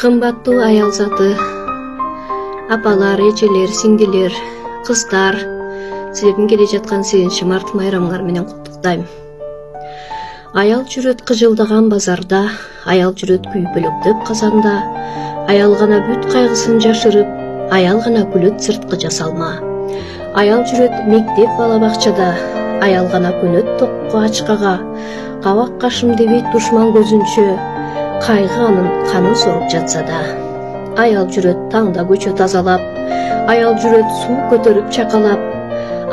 Кымбаттуу аял заты, апалар, эжелер, сиңдилер, кыздар, силердин келе жаткан 8-март майрамыңар менен куттуктайм. Аял жүрөт кыжылдаган базарда, аял жүрөт күйпөлөктөп казанда, аял гана бүт кайгысын жашырып, аял гана күлөт сырткы жасалма. Аял жүрөт мектеп бала бакчада, аял гана көнөт токко ачкага, кабак кашым дебейт душман көзүнчө, кайгы анын канын соруп жатса да. Аял жүрөт таңда көчө тазалап, аял жүрөт суу көтөрүп чакалап,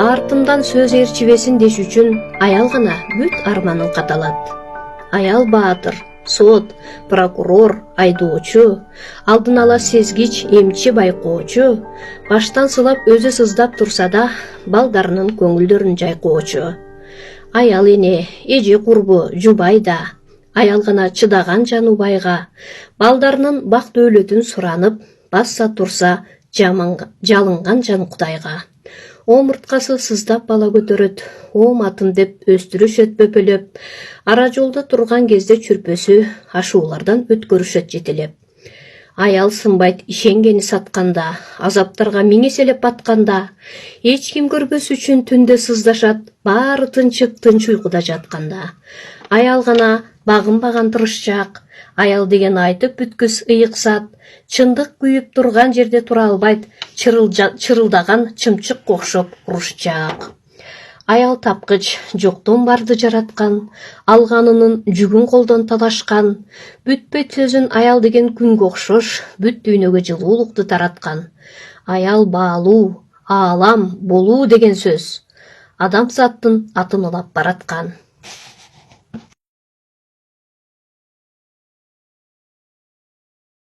артымдан сөз ээрчибесин деш үчүн аял гана бүт арманын каталат. Аял баатыр, сот, прокурор, айдоочу, алдын ала сезгич, эмчи, байкоочу, баштан сылап өзү сыздап турса да, балдарынын көңүлдөрүн жайкоочу. Аял эне, эже курбу, жубай да, аял гана чыдаган Жанубайга, балдарынын бак дөөлөтүн суранып, басса турса жалынган жан Кудайга. Омурткасы сыздап бала көтөрөт, оом атын деп өстүрүшөт бөпөлөп, ара жолдо турган кезде чүрпөсү ашуулардан өткөрүшөт жетелеп. Аял сынбайт ишенгени сатканда, азаптарга миңеселеп батканда, эч ким көрбөс үчүн түндө сыздашат, баары тынчып тынч уйкуда жатканда. Аял гана багынбаган тырышчаак, аял деген айтып бүткүс ыйыксат, чындык күйүп турган жерде тура албайт, чырылдаган чымчык окшоп урушчаак. Аял тапкыч, жоктон барды жараткан, алганынын жүгүн колдон талашкан, бүтпөйт сөзүн аял деген күнгө окшош, бүт дүйнөгө жылуулукту тараткан. Аял баалуу, аалам, болуу деген сөз, адамзаттын атын ылап бараткан.